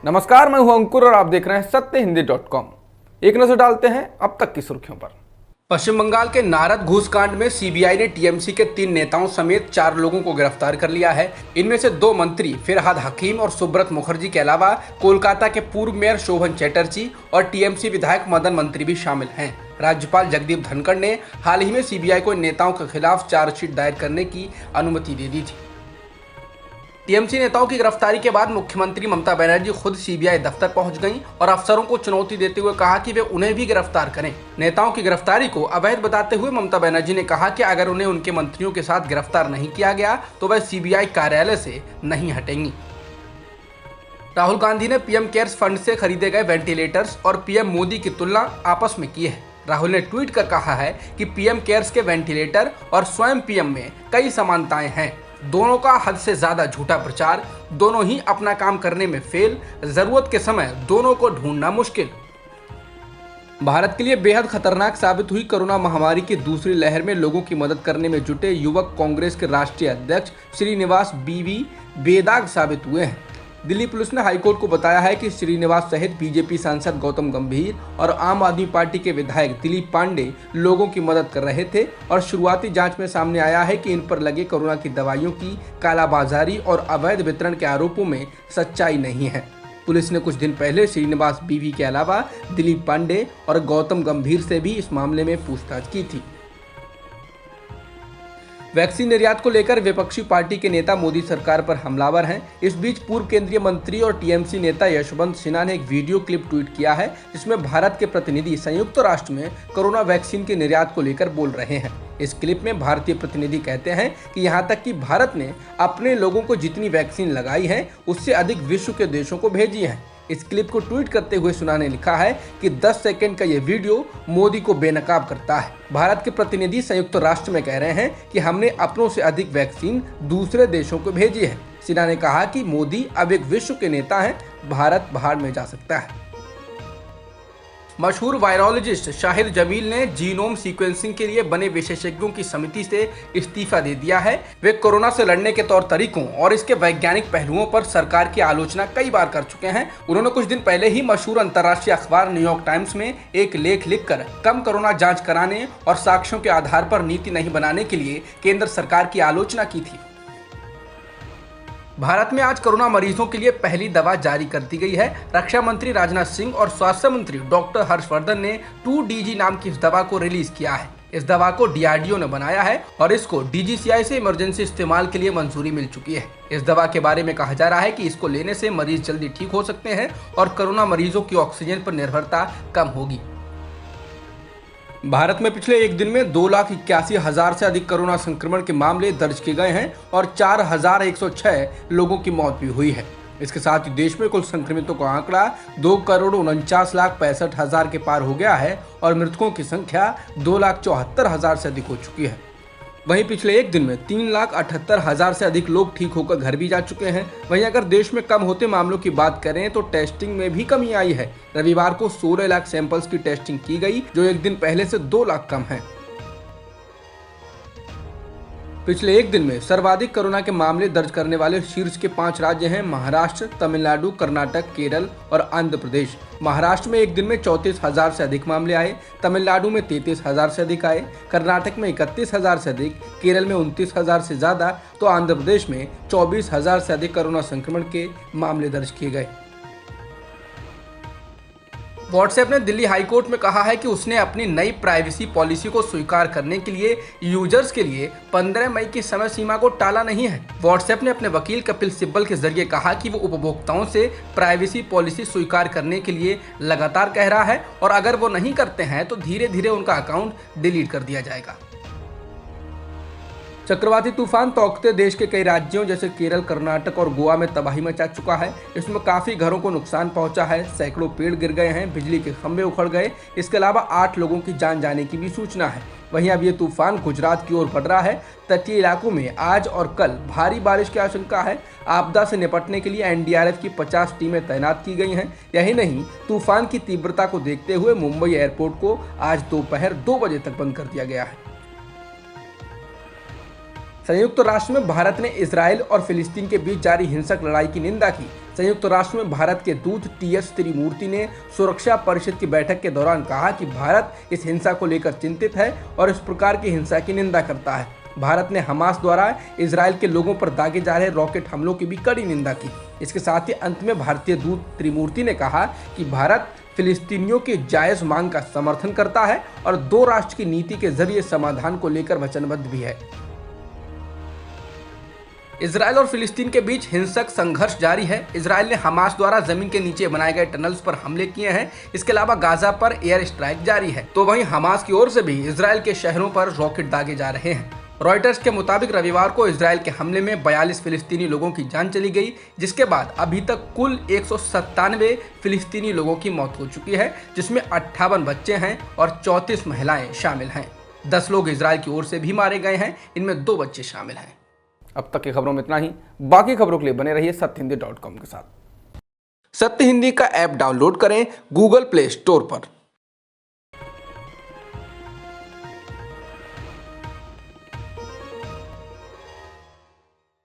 नमस्कार, मैं हूं अंकुर और आप देख रहे हैं सत्यहिंदी.com। एक नजर डालते हैं अब तक की सुर्खियों पर। पश्चिम बंगाल के नारद घूस कांड में सीबीआई ने टीएमसी के 3 नेताओं समेत 4 लोगों को गिरफ्तार कर लिया है। इनमें से 2 मंत्री फिरहाद हकीम और सुब्रत मुखर्जी के अलावा कोलकाता के पूर्व मेयर शोभन चैटर्जी और टीएमसी विधायक मदन मंत्री भी शामिल हैं। राज्यपाल जगदीप धनखड़ ने हाल ही में सीबीआई को इन नेताओं के खिलाफ चार्जशीट दायर करने की अनुमति दे दी थी। टीएमसी नेताओं की गिरफ्तारी के बाद मुख्यमंत्री ममता बनर्जी खुद सीबीआई दफ्तर पहुंच गईं और अफसरों को चुनौती देते हुए कहा कि वे उन्हें भी गिरफ्तार करें। नेताओं की गिरफ्तारी को अवैध बताते हुए ममता बनर्जी ने कहा कि अगर उन्हें उनके मंत्रियों के साथ गिरफ्तार नहीं किया गया तो वह सीबीआई कार्यालय से नहीं हटेंगी। राहुल गांधी ने पीएम केयर्स फंड से खरीदे गए वेंटिलेटर्स और पीएम मोदी की तुलना आपस में की है। राहुल ने ट्वीट कर कहा है कि पीएम केयर्स के वेंटिलेटर और स्वयं पीएम में कई समानताएं हैं। दोनों का हद से ज्यादा झूठा प्रचार, दोनों ही अपना काम करने में फेल, जरूरत के समय दोनों को ढूंढना मुश्किल। भारत के लिए बेहद खतरनाक साबित हुई कोरोना महामारी की दूसरी लहर में लोगों की मदद करने में जुटे युवक कांग्रेस के राष्ट्रीय अध्यक्ष श्रीनिवास बीवी बेदाग साबित हुए हैं। दिल्ली पुलिस ने हाईकोर्ट को बताया है कि श्रीनिवास सहित बीजेपी सांसद गौतम गंभीर और आम आदमी पार्टी के विधायक दिलीप पांडे लोगों की मदद कर रहे थे और शुरुआती जांच में सामने आया है कि इन पर लगे कोरोना की दवाइयों की कालाबाजारी और अवैध वितरण के आरोपों में सच्चाई नहीं है। पुलिस ने कुछ दिन पहले श्रीनिवास बीवी के अलावा दिलीप पांडे और गौतम गंभीर से भी इस मामले में पूछताछ की थी। वैक्सीन निर्यात को लेकर विपक्षी पार्टी के नेता मोदी सरकार पर हमलावर हैं। इस बीच पूर्व केंद्रीय मंत्री और टीएमसी नेता यशवंत सिन्हा ने एक वीडियो क्लिप ट्वीट किया है जिसमें भारत के प्रतिनिधि संयुक्त राष्ट्र में कोरोना वैक्सीन के निर्यात को लेकर बोल रहे हैं। इस क्लिप में भारतीय प्रतिनिधि कहते हैं कि यहां तक कि भारत ने अपने लोगों को जितनी वैक्सीन लगाई है उससे अधिक विश्व के देशों को भेजी है। इस क्लिप को ट्वीट करते हुए सिन्हा ने लिखा है कि 10 सेकंड का ये वीडियो मोदी को बेनकाब करता है। भारत के प्रतिनिधि संयुक्त राष्ट्र में कह रहे हैं कि हमने अपनों से अधिक वैक्सीन दूसरे देशों को भेजी है। सिन्हा ने कहा कि मोदी अब एक विश्व के नेता हैं, भारत बाहर में जा सकता है। मशहूर वायरोलॉजिस्ट शाहिद जमील ने जीनोम सीक्वेंसिंग के लिए बने विशेषज्ञों की समिति से इस्तीफा दे दिया है। वे कोरोना से लड़ने के तौर तरीकों और इसके वैज्ञानिक पहलुओं पर सरकार की आलोचना कई बार कर चुके हैं। उन्होंने कुछ दिन पहले ही मशहूर अंतर्राष्ट्रीय अखबार न्यूयॉर्क टाइम्स में एक लेख लिखकर कम कोरोना जांच कराने और साक्ष्यों के आधार पर नीति नहीं बनाने के लिए केंद्र सरकार की आलोचना की थी। भारत में आज कोरोना मरीजों के लिए पहली दवा जारी कर दी गई है। रक्षा मंत्री राजनाथ सिंह और स्वास्थ्य मंत्री डॉक्टर हर्षवर्धन ने 2DG नाम की इस दवा को रिलीज किया है। इस दवा को DRDO ने बनाया है और इसको DGCI से इमरजेंसी इस्तेमाल के लिए मंजूरी मिल चुकी है। इस दवा के बारे में कहा जा रहा है कि इसको लेने से मरीज जल्दी ठीक हो सकते हैं और कोरोना मरीजों की ऑक्सीजन पर निर्भरता कम होगी। भारत में पिछले एक दिन में 2,81,000 से अधिक कोरोना संक्रमण के मामले दर्ज किए गए हैं और 4,106 लोगों की मौत भी हुई है। इसके साथ ही देश में कुल संक्रमितों का आंकड़ा 2,49,65,000 के पार हो गया है और मृतकों की संख्या 2,74,000 से अधिक हो चुकी है। वहीं पिछले एक दिन में 3,78,000 से अधिक लोग ठीक होकर घर भी जा चुके हैं। वहीं अगर देश में कम होते मामलों की बात करें तो टेस्टिंग में भी कमी आई है। रविवार को 16 लाख सैंपल्स की टेस्टिंग की गई, जो एक दिन पहले से 2 लाख कम है। पिछले एक दिन में सर्वाधिक कोरोना के मामले दर्ज करने वाले शीर्ष के 5 राज्य हैं महाराष्ट्र, तमिलनाडु, कर्नाटक, केरल और आंध्र प्रदेश। महाराष्ट्र में एक दिन में 34,000 से अधिक मामले आए, तमिलनाडु में 33,000 से अधिक आए, कर्नाटक में 31,000 से अधिक, केरल में 29,000 से ज्यादा तो आंध्र प्रदेश में 24,000 से अधिक कोरोना संक्रमण के मामले दर्ज किए गए। व्हाट्सएप ने दिल्ली हाईकोर्ट में कहा है कि उसने अपनी नई प्राइवेसी पॉलिसी को स्वीकार करने के लिए यूजर्स के लिए 15 मई की समय सीमा को टाला नहीं है। व्हाट्सएप ने अपने वकील कपिल सिब्बल के जरिए कहा कि वो उपभोक्ताओं से प्राइवेसी पॉलिसी स्वीकार करने के लिए लगातार कह रहा है और अगर वो नहीं करते हैं तो धीरे धीरे उनका अकाउंट डिलीट कर दिया जाएगा। चक्रवाती तूफान तौकते देश के कई राज्यों जैसे केरल, कर्नाटक और गोवा में तबाही मचा चुका है। इसमें काफी घरों को नुकसान पहुंचा है, सैकड़ों पेड़ गिर गए हैं, बिजली के खंभे उखड़ गए। इसके अलावा 8 लोगों की जान जाने की भी सूचना है। वहीं अब ये तूफान गुजरात की ओर बढ़ रहा है। तटीय इलाकों में आज और कल भारी बारिश की आशंका है। आपदा से निपटने के लिए NDRF की 50 टीमें तैनात की गई हैं। यही नहीं, तूफान की तीव्रता को देखते हुए मुंबई एयरपोर्ट को आज दोपहर 2 बजे तक बंद कर दिया गया है। संयुक्त राष्ट्र में भारत ने इजराइल और फिलिस्तीन के बीच जारी हिंसक लड़ाई की निंदा की। संयुक्त राष्ट्र में भारत के दूत टीएस त्रिमूर्ति ने सुरक्षा परिषद की बैठक के दौरान कहा कि भारत इस हिंसा को लेकर चिंतित है और इस प्रकार की हिंसा की निंदा करता है। भारत ने हमास द्वारा इजराइल के लोगों पर दागे जा रहे रॉकेट हमलों की भी कड़ी निंदा की। इसके साथ ही अंत में भारतीय दूत त्रिमूर्ति ने कहा कि भारत फिलिस्तीनियों की जायज मांग का समर्थन करता है और 2 राष्ट्र की नीति के जरिए समाधान को लेकर वचनबद्ध भी है। इजराइल और फिलिस्तीन के बीच हिंसक संघर्ष जारी है। इजराइल ने हमास द्वारा जमीन के नीचे बनाए गए टनल्स पर हमले किए हैं। इसके अलावा गाजा पर एयर स्ट्राइक जारी है, तो वहीं हमास की ओर से भी इजराइल के शहरों पर रॉकेट दागे जा रहे हैं। रॉयटर्स के मुताबिक रविवार को इजराइल के हमले में 42 फिलिस्तीनी लोगों की जान चली गई, जिसके बाद अभी तक कुल 197 फिलिस्तीनी लोगों की मौत हो चुकी है, जिसमें 58 बच्चे हैं और 34 महिलाएं शामिल हैं। 10 लोग इजराइल की ओर से भी मारे गए हैं, इनमें 2 बच्चे शामिल हैं। अब तक की खबरों में इतना ही। बाकी खबरों के लिए बने रहिए सत्यहिंदी.com के साथ। सत्य हिंदी का ऐप डाउनलोड करें गूगल प्ले स्टोर पर।